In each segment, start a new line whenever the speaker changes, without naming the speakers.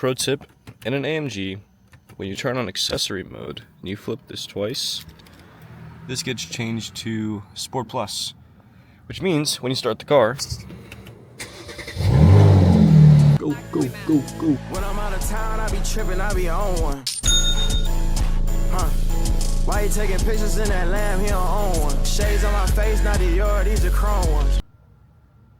Pro tip, in an AMG, when you turn on accessory mode and you flip this twice, this gets changed to Sport Plus, which means when you start the car, go, go, go, go.
When I'm out of town, I be tripping, I be on one. Why you taking pictures in that lamb? He don't own one. Shades on my face, not Dior, these are chrome ones.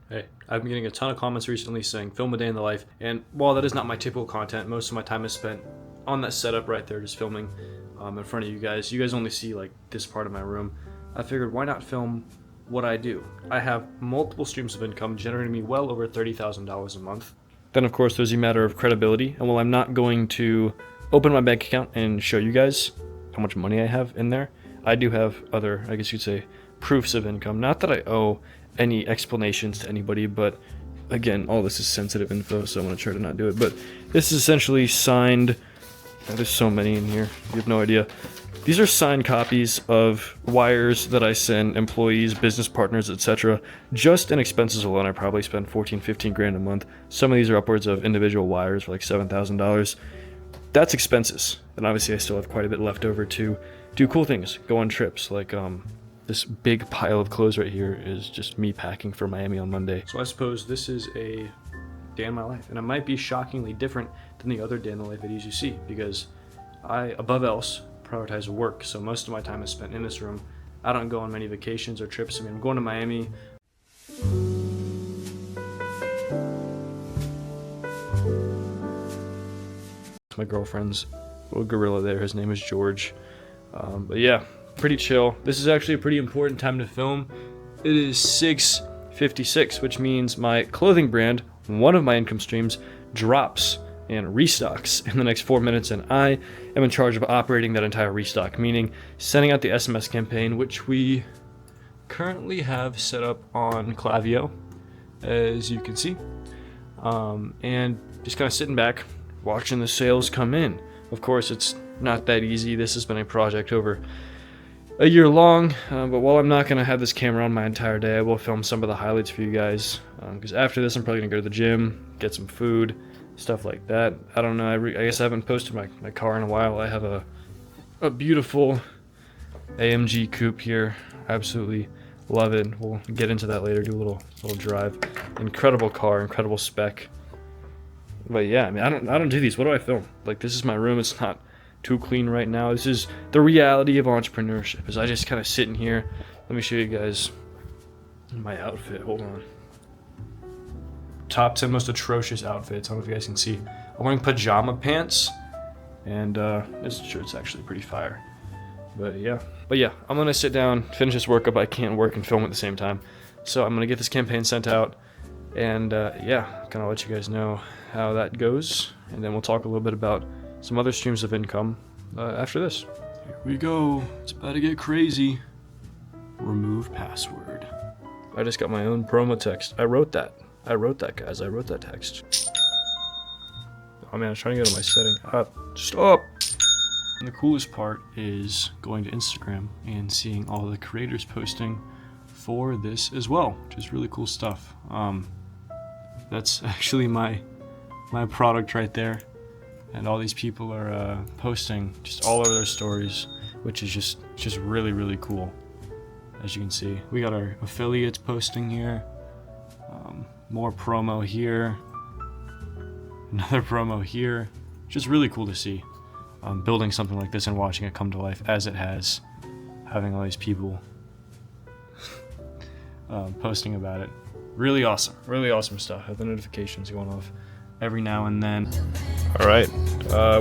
Hey, I've been getting a ton of comments recently saying film a day in the life, and while that is not my typical content, most of my time is spent on that setup right there, just filming in front of you guys. You guys only see like this part of my room. I figured why not film what I do? I have multiple streams of income generating me well over $30,000 a month. Then of course there's a matter of credibility, and while I'm not going to open my bank account and show you guys how much money I have in there, I do have other, I guess you'd say, proofs of income. Not that I owe any explanations to anybody, but again, all this is sensitive info, so I'm going to try to not do it. But this is essentially signed. There's so many in here, you have no idea. These are signed copies of wires that I send employees, business partners, etc. Just in expenses alone, I probably spend 14, 15 grand a month. Some of these are upwards of individual wires for like $7,000. That's expenses. And obviously I still have quite a bit left over to do cool things, go on trips. Like this big pile of clothes right here is just me packing for Miami on Monday. So I suppose this is a day in my life, and it might be shockingly different than the other day in the life videos you see, because I, above else, prioritize work. So most of my time is spent in this room. I don't go on many vacations or trips. I mean, I'm going to Miami. My girlfriend's little gorilla there, his name is George. But yeah, pretty chill. This is actually a pretty important time to film. It is 6:56, which means my clothing brand, one of my income streams, drops and restocks in the next 4 minutes, and I am in charge of operating that entire restock, meaning sending out the SMS campaign, which we currently have set up on Klaviyo, as you can see, and just kind of sitting back watching the sales come in. Of course, it's not that easy. This has been a project over a year long, but while I'm not going to have this camera on my entire day, I will film some of the highlights for you guys, because after this I'm probably going to go to the gym, get some food, stuff like that. I don't know, I guess I haven't posted my car in a while. I have a beautiful AMG coupe here. I absolutely love it. We'll get into that later, do a little drive. Incredible car, incredible spec. But yeah, I mean, I don't do these. What do I film? Like, this is my room. It's not too clean right now. This is the reality of entrepreneurship, is I just kind of sit in here. Let me show you guys my outfit. Hold on. Top 10 most atrocious outfits. I don't know if you guys can see. I'm wearing pajama pants, and this shirt's actually pretty fire. But yeah, I'm gonna sit down, finish this workup. I can't work and film at the same time, so I'm gonna get this campaign sent out, and yeah, kind of let you guys know how that goes, and then we'll talk a little bit about some other streams of income after this. Here we go. It's about to get crazy. Remove password. I just got my own promo text. I wrote that, guys. I wrote that text. Oh man, I was trying to go to my setting. Stop! And the coolest part is going to Instagram and seeing all the creators posting for this as well, which is really cool stuff. That's actually my product right there, and all these people are posting just all over their stories, which is just really, really cool. As you can see, we got our affiliates posting here, more promo here, another promo here. Just really cool to see building something like this and watching it come to life as it has, having all these people posting about it. Really awesome stuff. Have the notifications going off every now and then. All right,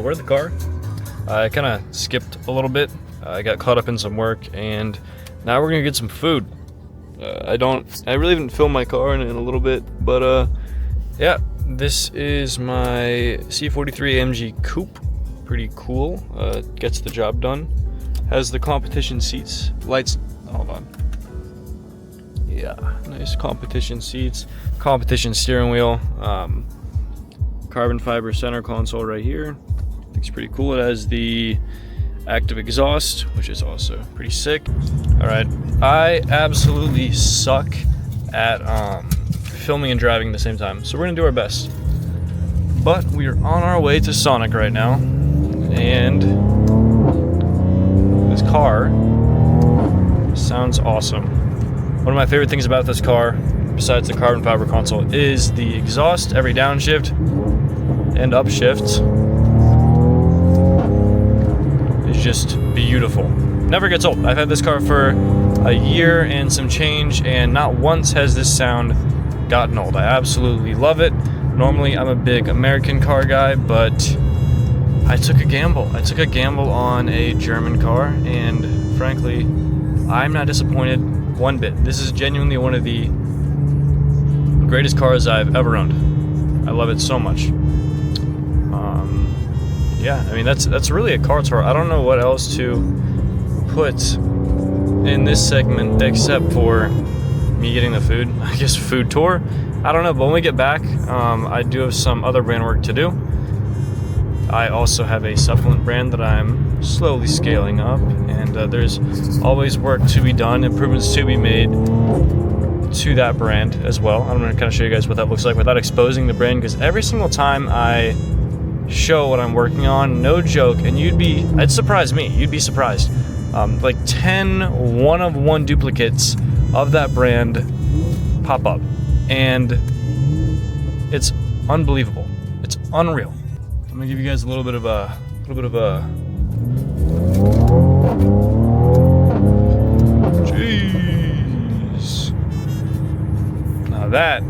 we're at the car. I kind of skipped a little bit. I got caught up in some work, and now we're gonna get some food. I really haven't filmed my car in a little bit, but yeah, this is my C43 AMG coupe. Pretty cool. Gets the job done. Has the competition seats, lights. Hold on. Yeah, nice competition seats, competition steering wheel, carbon fiber center console right here. I think it's pretty cool. It has the active exhaust, which is also pretty sick. All right, I absolutely suck at filming and driving at the same time, so we're gonna do our best. But we are on our way to Sonic right now, and this car sounds awesome. One of my favorite things about this car, besides the carbon fiber console, is the exhaust. Every downshift and upshift is just beautiful. Never gets old. I've had this car for a year and some change, and not once has this sound gotten old. I absolutely love it. Normally I'm a big American car guy, but I took a gamble. I took a gamble on a German car, and frankly, I'm not disappointed one bit. This is genuinely one of the greatest cars I've ever owned. I love it so much. Yeah, I mean, that's really a car tour. I don't know what else to put in this segment except for me getting the food. I guess food tour. I don't know, but when we get back, I do have some other brand work to do. I also have a supplement brand that I'm slowly scaling up, and there's always work to be done, improvements to be made to that brand as well. I'm going to kind of show you guys what that looks like without exposing the brand, because every single time I show what I'm working on, no joke, and it'd surprise me, you'd be surprised. Like 10 one-of-one duplicates of that brand pop up, and it's unbelievable. It's unreal. I'm gonna give you guys a little bit of a jeez. Now that,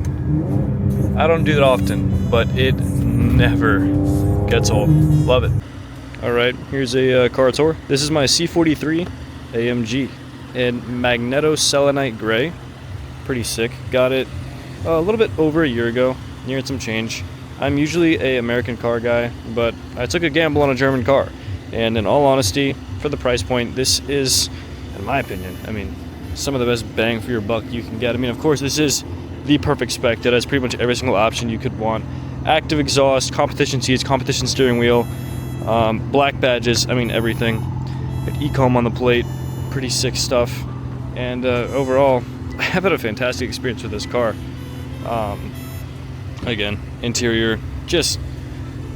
I don't do that often, but it never gets old. Love it. All right, here's a car tour. This is my C43 AMG in magneto-selenite gray. Pretty sick. Got it a little bit over a year ago, year and some change. I'm usually a American car guy, but I took a gamble on a German car. And in all honesty, for the price point, this is, in my opinion, I mean, some of the best bang for your buck you can get. I mean, of course, this is the perfect spec. It has pretty much every single option you could want. Active exhaust, competition seats, competition steering wheel, black badges, I mean everything. Got e-com on the plate, pretty sick stuff. And overall, I have had a fantastic experience with this car. Again, interior, just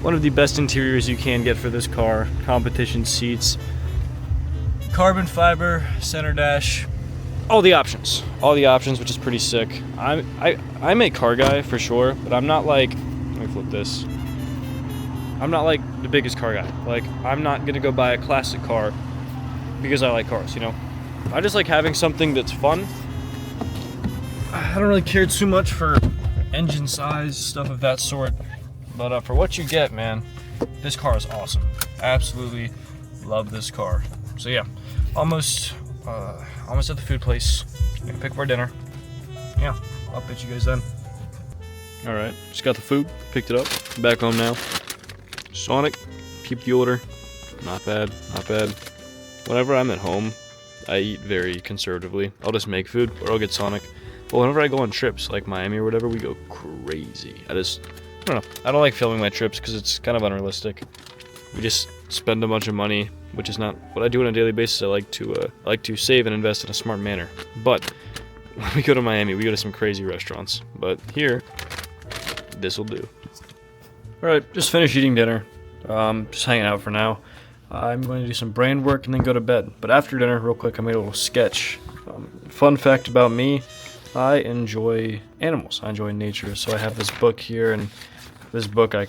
one of the best interiors you can get for this car. Competition seats, carbon fiber, center dash, all the options, which is pretty sick. I'm a car guy for sure, but I'm not like, let me flip this. I'm not like the biggest car guy. Like, I'm not gonna go buy a classic car because I like cars, you know? I just like having something that's fun. I don't really care too much for engine size, stuff of that sort. But for what you get, man, this car is awesome. Absolutely love this car. So yeah, almost at the food place. Gonna pick for dinner. Yeah, I'll pitch you guys then. All right, just got the food, picked it up, back home now. Sonic, keep the order. Not bad, not bad. Whenever I'm at home, I eat very conservatively. I'll just make food, or I'll get Sonic. But whenever I go on trips, like Miami or whatever, we go crazy. I don't know. I don't like filming my trips because it's kind of unrealistic. We just spend a bunch of money, which is not what I do on a daily basis. I like to save and invest in a smart manner. But when we go to Miami, we go to some crazy restaurants. But here, this will do. All right, just finished eating dinner. Just hanging out for now. I'm going to do some brain work and then go to bed. But after dinner, real quick, I made a little sketch. Fun fact about me, I enjoy animals. I enjoy nature. So I have this book here, and this book I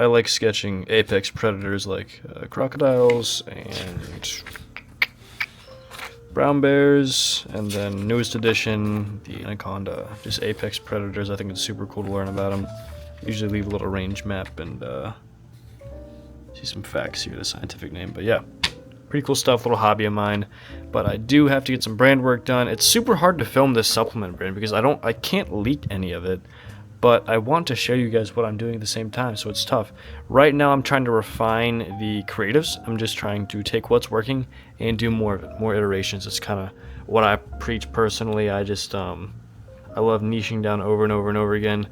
like sketching apex predators like crocodiles and brown bears, and then newest edition, the anaconda. Just apex predators. I think it's super cool to learn about them. Usually leave a little range map and see some facts here, the scientific name. But yeah, pretty cool stuff, little hobby of mine. But I do have to get some brand work done. It's super hard to film this supplement brand because I can't leak any of it. But I want to show you guys what I'm doing at the same time, so it's tough. Right now I'm trying to refine the creatives. I'm just trying to take what's working and do more of it, more iterations. It's kind of what I preach personally. I just I love niching down over and over and over again,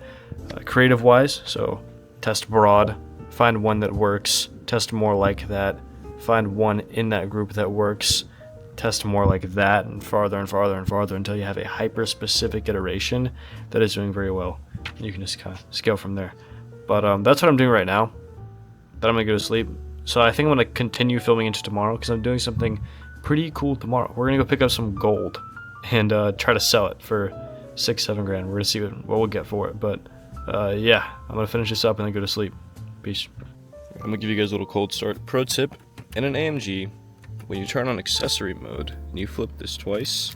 creative wise. So test broad, find one that works, test more like that, find one in that group that works, test more like that, and farther and farther and farther until you have a hyper specific iteration that is doing very well. You can just kind of scale from there. But that's what I'm doing right now. Then I'm gonna go to sleep. So I think I'm gonna continue filming into tomorrow because I'm doing something pretty cool tomorrow. We're gonna go pick up some gold and try to sell it for $6-7 grand. We're gonna see what we'll get for it. But yeah, I'm gonna finish this up and then go to sleep. Peace.
I'm gonna give you guys a little cold start. Pro tip: in an AMG, when you turn on accessory mode and you flip this twice,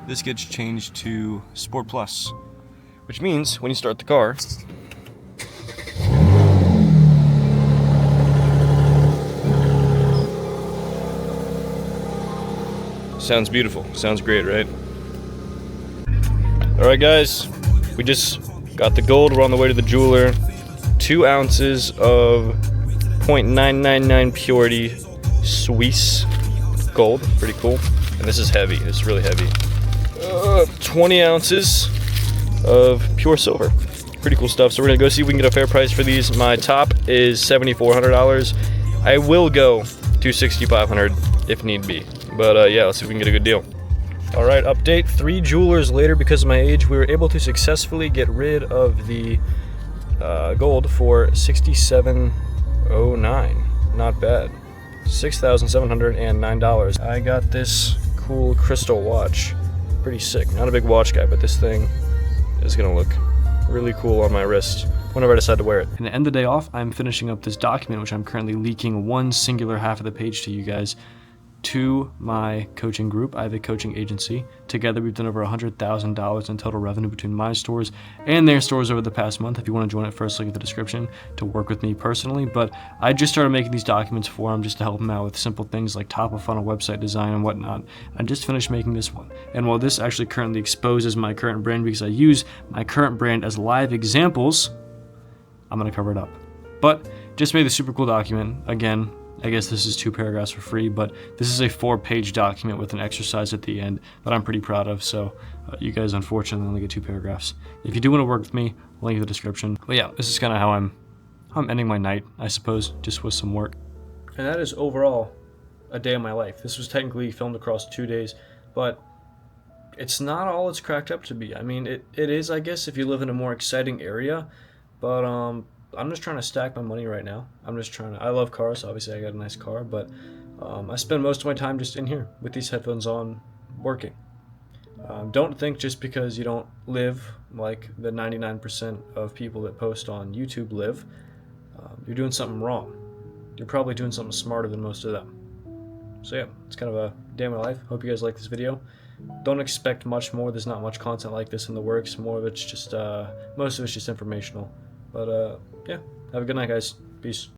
this gets changed to Sport Plus, which means when you start the car, sounds beautiful. Sounds great, right? Alright guys, we just got the gold. We're on the way to the jeweler. 2 ounces of 0.999 purity Swiss gold. Pretty cool. And this is heavy. It's really heavy. 20 ounces of pure silver. Pretty cool stuff. So we're going to go see if we can get a fair price for these. My top is $7,400. I will go to $6,500 if need be. But yeah, let's see if we can get a good deal. Alright, update. 3 jewelers later, because of my age, we were able to successfully get rid of the gold for $6,709. Not bad. $6,709. I got this cool crystal watch. Pretty sick. Not a big watch guy, but this thing is gonna look really cool on my wrist whenever I decide to wear it. And to end the day off, I'm finishing up this document, which I'm currently leaking one singular half of the page to you guys, to my coaching group. I have a coaching agency. Together we've done over $100,000 in total revenue between my stores and their stores over the past month. If you want to join it, first look at the description to work with me personally. But I just started making these documents for them just to help them out with simple things like top of funnel website design and whatnot. I just finished making this one. And while this actually currently exposes my current brand because I use my current brand as live examples, I'm going to cover it up. But just made a super cool document. Again, I guess this is 2 paragraphs for free, but this is a 4-page document with an exercise at the end that I'm pretty proud of. So you guys unfortunately only get 2 paragraphs. If you do want to work with me, link in the description. But yeah, this is kind of how I'm ending my night, I suppose, just with some work. And that is overall a day of my life. This was technically filmed across 2 days, but it's not all it's cracked up to be. I mean, it is, I guess, if you live in a more exciting area, but I'm just trying to stack my money right now. I love cars, obviously I got a nice car, but I spend most of my time just in here with these headphones on, working. Don't think just because you don't live like the 99% of people that post on YouTube live, you're doing something wrong. You're probably doing something smarter than most of them. So yeah, it's kind of a day of my life. Hope you guys like this video. Don't expect much more. There's not much content like this in the works. More of it's just, most of it's just informational. But yeah, have a good night, guys. Peace.